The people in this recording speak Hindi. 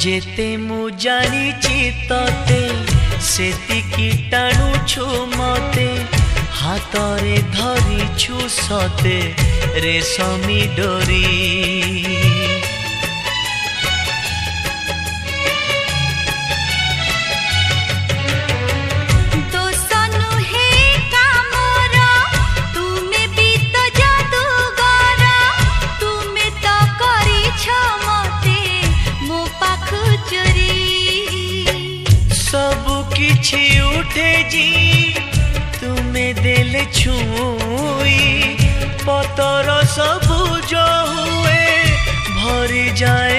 जेते मु जानिची तते सेतिकी टाणुछु मते हातरे धरिछु सते रेशमी डोरी। किछि उठे जी तुम्हें देले छुई पतर सबुज हुए भरी जाए